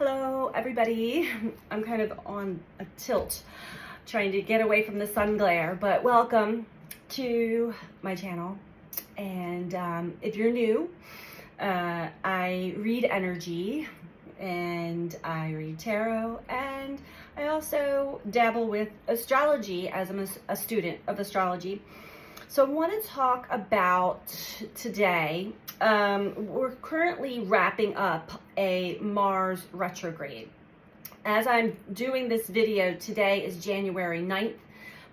Hello, everybody. I'm kind of on a tilt trying to get away from the sun glare, but welcome to my channel. And if you're new, I read energy and I read tarot, and I also dabble with astrology as I'm a student of astrology. So I want to talk about today. We're currently wrapping up a Mars retrograde. As I'm doing this video, today is January 9th.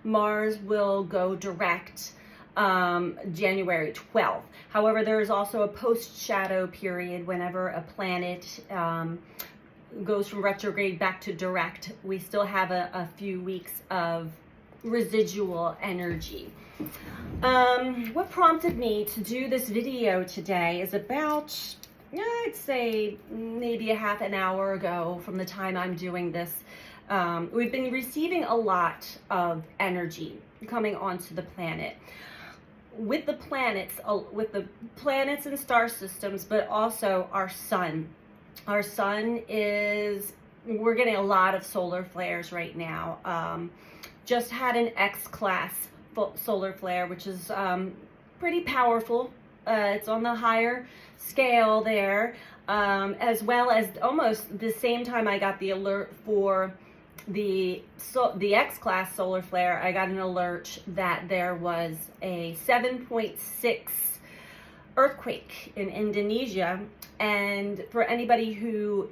Mars will go direct January 12th. However, there is also a post-shadow period whenever a planet goes from retrograde back to direct. We still have a few weeks of residual energy. What prompted me to do this video today is about, I'd say maybe a half an hour ago from the time I'm doing this. We've been receiving a lot of energy coming onto the planet. With the planets and star systems, but also our sun. Our sun we're getting a lot of solar flares right now. Just had an X-class solar flare, which is pretty powerful. It's on the higher scale there, as well as almost the same time I got the alert for the X-class solar flare. I got an alert that there was a 7.6 earthquake in Indonesia, and for anybody who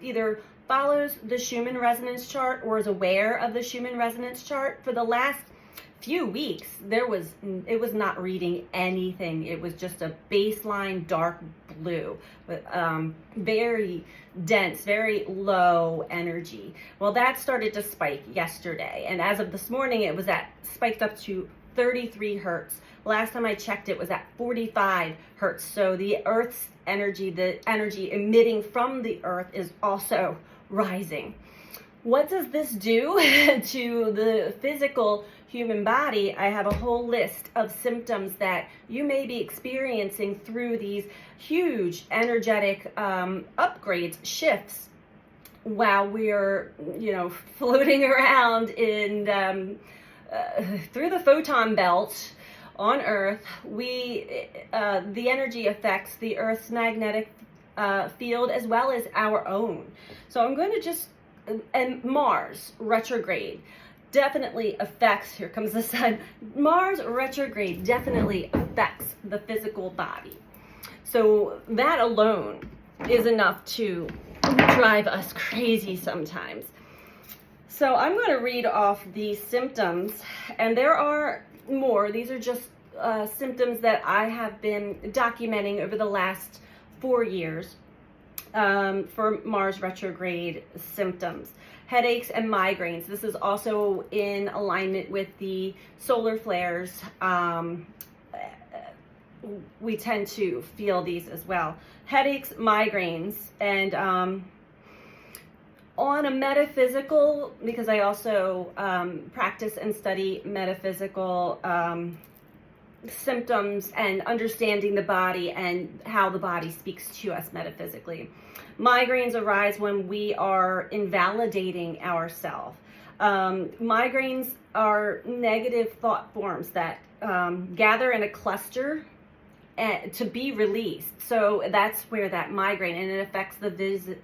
either follows the Schumann resonance chart or is aware of the Schumann resonance chart, for the last few weeks it was not reading anything. It was just a baseline dark blue with very dense, very low energy. Well, that started to spike yesterday, and as of this morning it was spiked up to 33 hertz. Last time I checked, it was at 45 hertz. So the Earth's energy, the energy emitting from the Earth, is also rising. What does this do to the physical human body? I have a whole list of symptoms that you may be experiencing through these huge energetic upgrades, shifts, while we're, floating around in through the photon belt on Earth. The energy affects the Earth's magnetic field as well as our own. So I'm going to and Mars retrograde definitely affects, here comes the sun, Mars retrograde definitely affects the physical body. So that alone is enough to drive us crazy sometimes. So I'm going to read off these symptoms, and there are more. These are just symptoms that I have been documenting over the last 4 years for Mars retrograde symptoms. Headaches and migraines. This is also in alignment with the solar flares. We tend to feel these as well. Headaches, migraines, and on a metaphysical, because I also practice and study metaphysical symptoms and understanding the body and how the body speaks to us metaphysically. Migraines arise when we are invalidating ourselves. Migraines are negative thought forms that gather in a cluster to be released. So that's where that migraine, and it affects the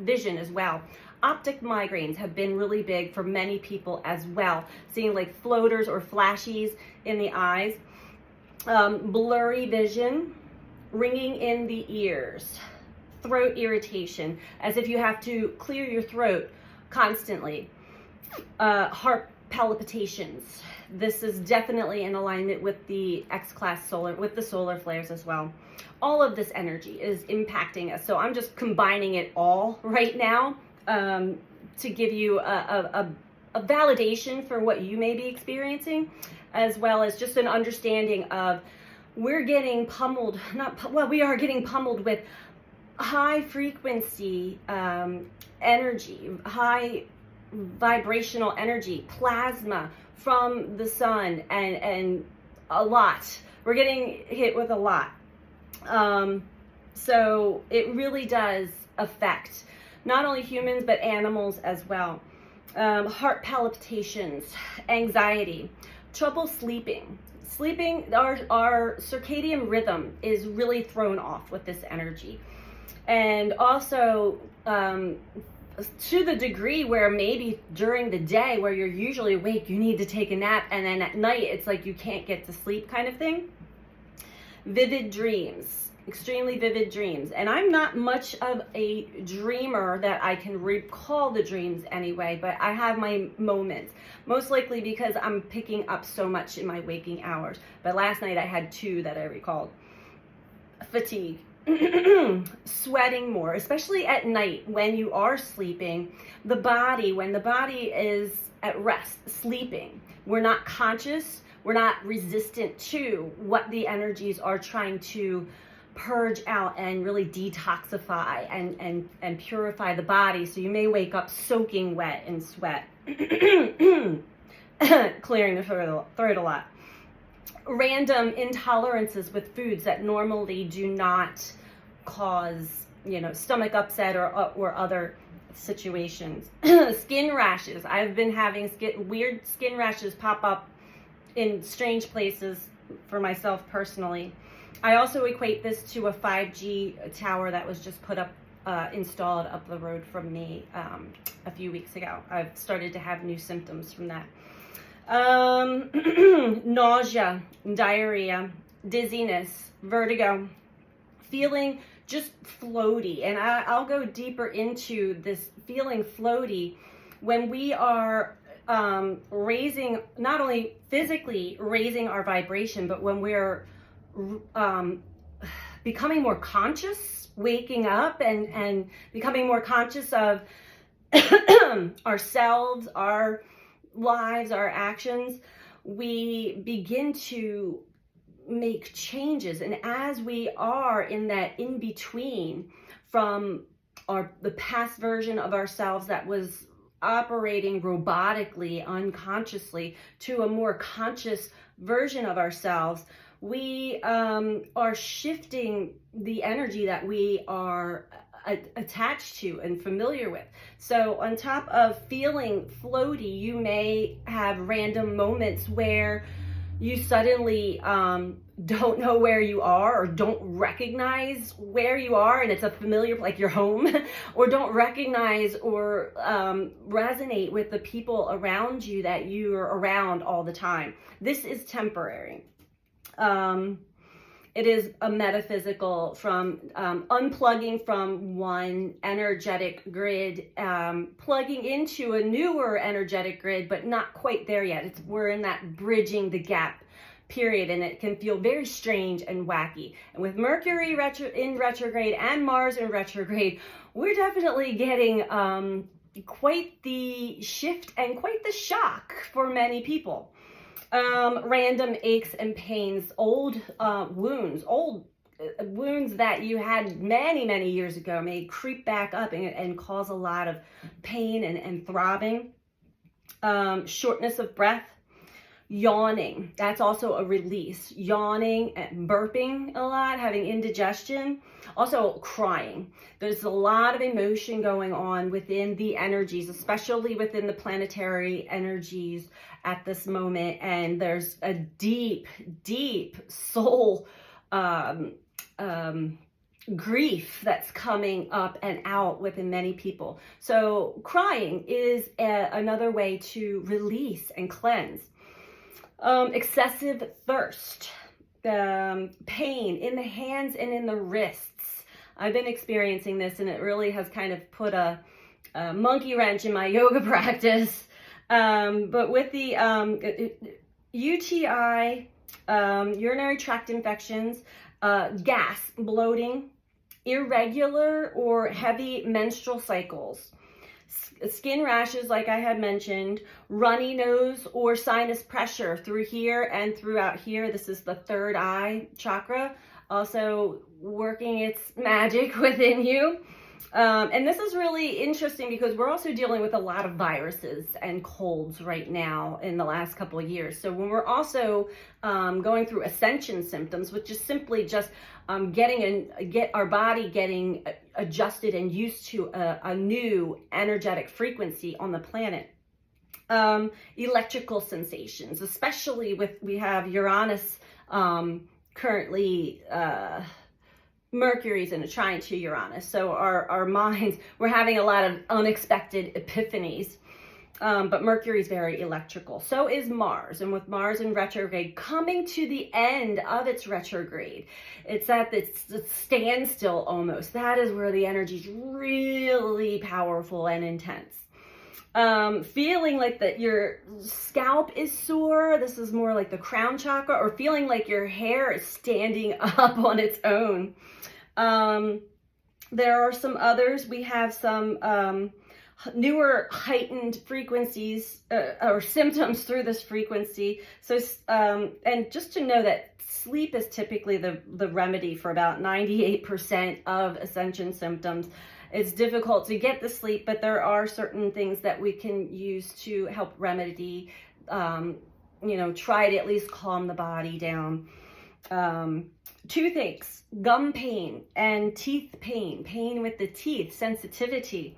vision as well. Optic migraines have been really big for many people as well, seeing like floaters or flashes in the eyes. Blurry vision, ringing in the ears, throat irritation, as if you have to clear your throat constantly, heart palpitations. This is definitely in alignment with the X-class with the solar flares as well. All of this energy is impacting us. So I'm just combining it all right now to give you a validation for what you may be experiencing, as well as just an understanding of we're getting pummeled, we are getting pummeled with high frequency energy, high vibrational energy, plasma from the sun, and a lot. We're getting hit with a lot. So it really does affect not only humans, but animals as well. Heart palpitations, anxiety, trouble sleeping. Our circadian rhythm is really thrown off with this energy. And also, to the degree where maybe during the day where you're usually awake, you need to take a nap, and then at night it's like you can't get to sleep kind of thing. Vivid dreams, extremely vivid dreams. And I'm not much of a dreamer that I can recall the dreams anyway, but I have my moments, most likely because I'm picking up so much in my waking hours. But last night I had 2 that I recalled. Fatigue. Sweating more, especially at night when you are sleeping. When the body is at rest, sleeping, we're not conscious, we're not resistant to what the energies are trying to purge out and really detoxify and purify the body. So you may wake up soaking wet in sweat, clearing the throat a lot. Random intolerances with foods that normally do not cause, stomach upset or other situations. Skin rashes. I've been having weird skin rashes pop up in strange places for myself personally. I also equate this to a 5G tower that was just installed up the road from me a few weeks ago. I've started to have new symptoms from that. Nausea, diarrhea, dizziness, vertigo, feeling just floaty. And I'll go deeper into this feeling floaty when we are raising, not only physically raising our vibration, but when we're becoming more conscious, waking up and becoming more conscious of ourselves, our lives, our actions, we begin to make changes. And as we are in that in between from the past version of ourselves that was operating robotically, unconsciously, to a more conscious version of ourselves, we are shifting the energy that we are attached to and familiar with. So on top of feeling floaty, you may have random moments where you suddenly don't know where you are, or don't recognize where you are, and it's a familiar, like your home, or don't recognize or resonate with the people around you that you're around all the time. This is temporary. It is a metaphysical from unplugging from one energetic grid, plugging into a newer energetic grid, but not quite there yet. We're in that bridging the gap period, and it can feel very strange and wacky. And with Mercury in retrograde and Mars in retrograde, we're definitely getting quite the shift and quite the shock for many people. Random aches and pains, old wounds that you had many years ago may creep back up and cause a lot of pain and throbbing. Shortness of breath, yawning, that's also a release. Yawning and burping a lot, having indigestion. Also crying. There's a lot of emotion going on within the energies, especially within the planetary energies at this moment. And there's a deep soul grief that's coming up and out within many people. So crying is another way to release and cleanse. Excessive thirst, pain in the hands and in the wrists. I've been experiencing this, and it really has kind of put a monkey wrench in my yoga practice. But with the UTI, urinary tract infections, gas, bloating, irregular or heavy menstrual cycles, skin rashes, like I had mentioned, runny nose or sinus pressure through here and throughout here. This is the third eye chakra, also working its magic within you. And this is really interesting because we're also dealing with a lot of viruses and colds right now in the last couple of years. So when we're also going through ascension symptoms, which is simply just get our body getting adjusted and used to a new energetic frequency on the planet. Electrical sensations, especially we have Uranus currently, Mercury's in a trine to Uranus. So our minds, we're having a lot of unexpected epiphanies. But Mercury's very electrical. So is Mars. And with Mars in retrograde, coming to the end of its retrograde, it's at this standstill almost. That is where the energy's really powerful and intense. Feeling like that your scalp is sore. This is more like the crown chakra, or feeling like your hair is standing up on its own. There are some others. We have some newer heightened frequencies or symptoms through this frequency. So, and just to know that sleep is typically the remedy for about 98% of ascension symptoms. It's difficult to get the sleep, but there are certain things that we can use to help remedy, try to at least calm the body down. Toothaches, gum pain, and teeth pain, pain with the teeth, sensitivity.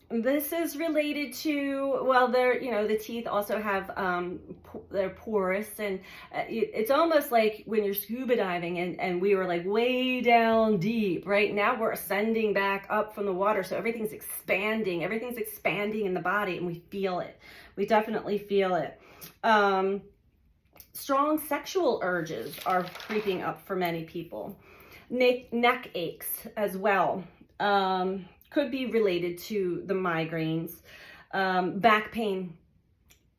This is related to, well, the teeth also have, they're porous, and it's almost like when you're scuba diving and we were like way down deep. Right now we're ascending back up from the water, so everything's expanding in the body, and we feel it. We definitely feel it. Strong sexual urges are creeping up for many people. Neck aches as well. Could be related to the migraines. Back pain,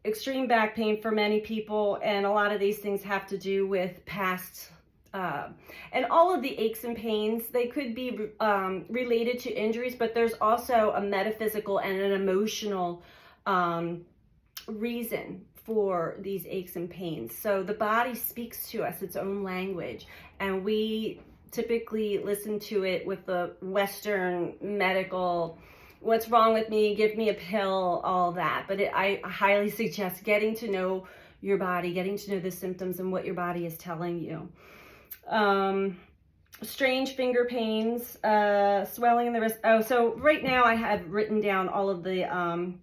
extreme back pain for many people, and a lot of these things have to do with past, and all of the aches and pains, they could be related to injuries, but there's also a metaphysical and an emotional reason for these aches and pains. So the body speaks to us its own language, and we typically listen to it with the Western medical, what's wrong with me, give me a pill, all that. But I highly suggest getting to know your body, getting to know the symptoms and what your body is telling you. Strange finger pains, swelling in the wrist. Oh, so right now I have written down all of the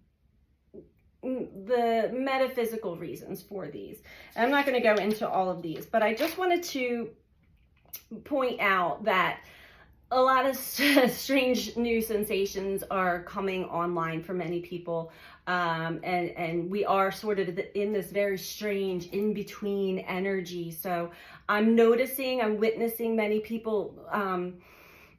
metaphysical reasons for these. And I'm not going to go into all of these, but I just wanted to point out that a lot of strange new sensations are coming online for many people, and we are sort of in this very strange in-between energy. So I'm witnessing many people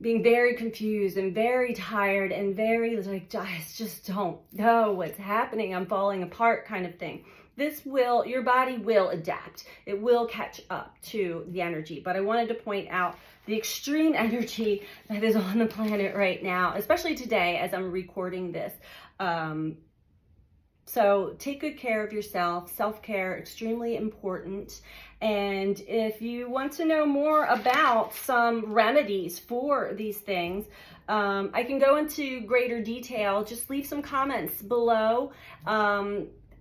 being very confused and very tired and very like, I just don't know what's happening, I'm falling apart kind of thing. Your body will adapt. It will catch up to the energy. But I wanted to point out the extreme energy that is on the planet right now, especially today as I'm recording this. So take good care of yourself. Self-care, extremely important. And if you want to know more about some remedies for these things, I can go into greater detail. Just leave some comments below.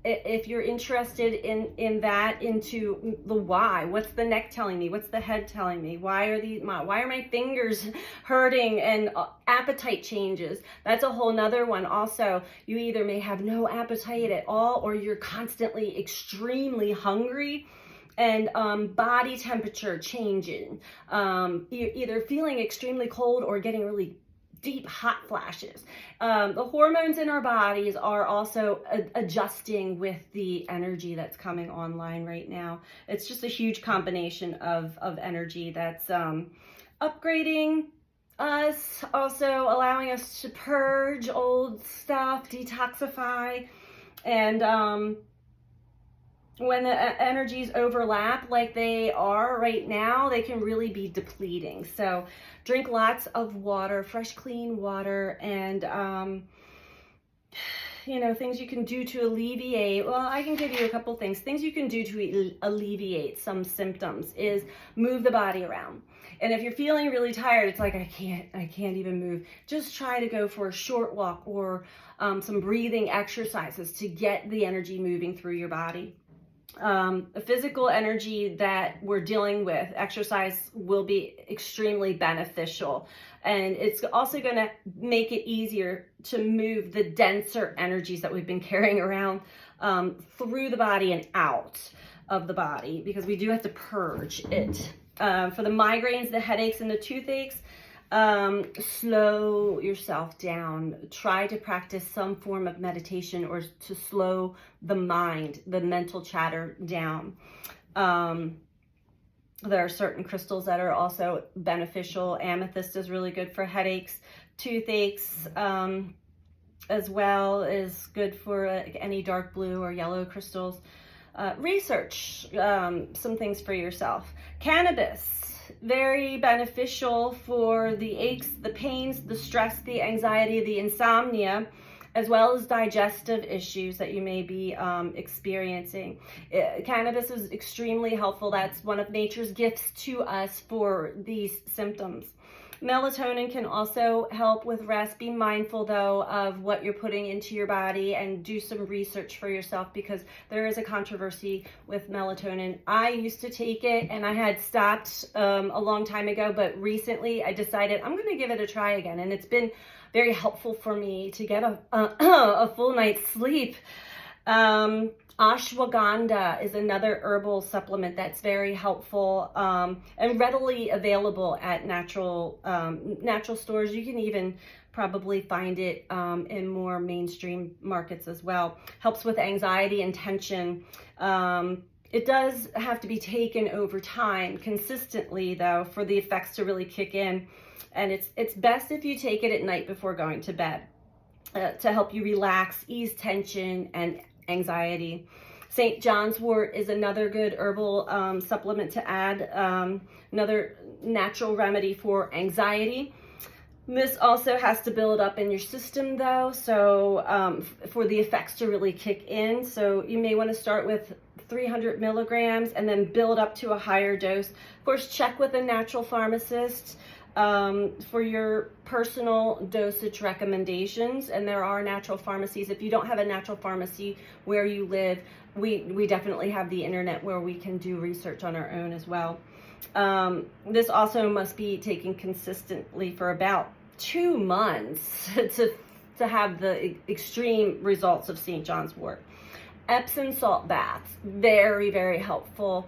If you're interested in that, into the why. What's the neck telling me? What's the head telling me? Why are my fingers hurting, and appetite changes? That's a whole nother one. Also, you either may have no appetite at all, or you're constantly extremely hungry, and body temperature changing. You're either feeling extremely cold or getting really deep hot flashes. The hormones in our bodies are also adjusting with the energy that's coming online right now. It's just a huge combination of energy that's upgrading us, also allowing us to purge old stuff, detoxify, and when the energies overlap like they are right now, they can really be depleting. So drink lots of water, fresh, clean water, and things you can do to alleviate. Well, I can give you a couple things. Things you can do to alleviate some symptoms is move the body around. And if you're feeling really tired, it's like, I can't even move. Just try to go for a short walk or some breathing exercises to get the energy moving through your body. The physical energy that we're dealing with, exercise will be extremely beneficial. And it's also going to make it easier to move the denser energies that we've been carrying around through the body and out of the body, because we do have to purge it. For the migraines, the headaches, and the toothaches, slow yourself down. Try to practice some form of meditation or to slow the mind, the mental chatter down. There are certain crystals that are also beneficial. Amethyst is really good for headaches, toothaches, as well as good for any dark blue or yellow crystals. Research some things for yourself. Cannabis, very beneficial for the aches, the pains, the stress, the anxiety, the insomnia, as well as digestive issues that you may be experiencing. Cannabis is extremely helpful. That's one of nature's gifts to us for these symptoms. Melatonin can also help with rest. Be mindful, though, of what you're putting into your body and do some research for yourself, because there is a controversy with melatonin. I used to take it and I had stopped a long time ago, but recently I decided I'm going to give it a try again. And it's been very helpful for me to get a full night's sleep. Ashwagandha is another herbal supplement that's very helpful and readily available at natural stores. You can even probably find it in more mainstream markets as well. Helps with anxiety and tension. It does have to be taken over time, consistently though, for the effects to really kick in. And it's best if you take it at night before going to bed to help you relax, ease tension and anxiety. St. John's wort is another good herbal supplement to add, another natural remedy for anxiety. This also has to build up in your system though, so for the effects to really kick in. So you may want to start with 300 milligrams and then build up to a higher dose. Of course, check with a natural pharmacist for your personal dosage recommendations, and there are natural pharmacies. If you don't have a natural pharmacy where you live, we definitely have the internet where we can do research on our own as well. This also must be taken consistently for about 2 months to have the extreme results of St. John's wort. Epsom salt baths, very, very helpful.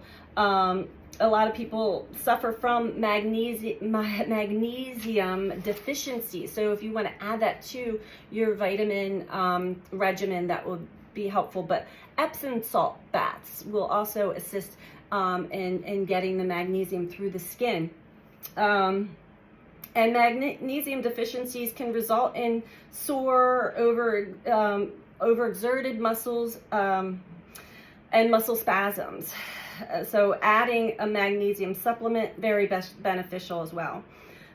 A lot of people suffer from magnesium deficiency. So if you want to add that to your vitamin regimen, that will be helpful. But Epsom salt baths will also assist in getting the magnesium through the skin. And magnesium deficiencies can result in sore, overexerted muscles and muscle spasms. So adding a magnesium supplement, very beneficial as well.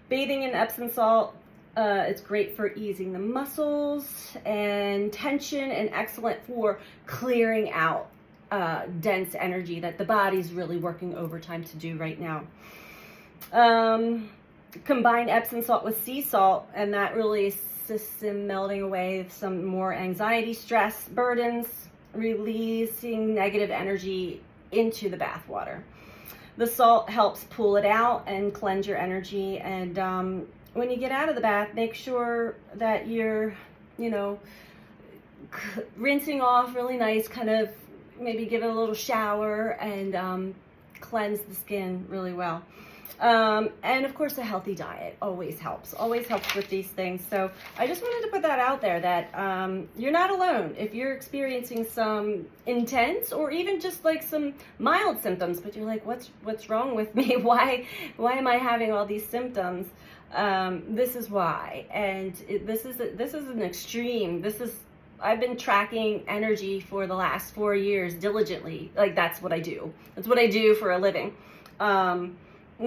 Bathing in Epsom salt, it's great for easing the muscles and tension, and excellent for clearing out dense energy that the body's really working overtime to do right now. Combine Epsom salt with sea salt, and that really assists in melting away some more anxiety, stress, burdens, releasing negative energy into the bath water. The salt helps pull it out and cleanse your energy. And when you get out of the bath, make sure that you're, rinsing off really nice, kind of maybe give it a little shower and cleanse the skin really well. And of course, a healthy diet always helps with these things. So I just wanted to put that out there, that you're not alone. If you're experiencing some intense or even just like some mild symptoms, but you're like, what's wrong with me? Why am I having all these symptoms? This is why. And this is an extreme. I've been tracking energy for the last 4 years diligently. Like, that's what I do. That's what I do for a living.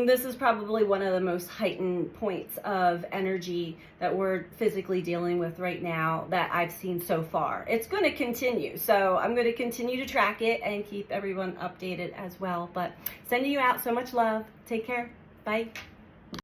This is probably one of the most heightened points of energy that we're physically dealing with right now that I've seen so far. It's going to continue, so I'm going to continue to track it and keep everyone updated as well. But sending you out so much love. Take care. Bye.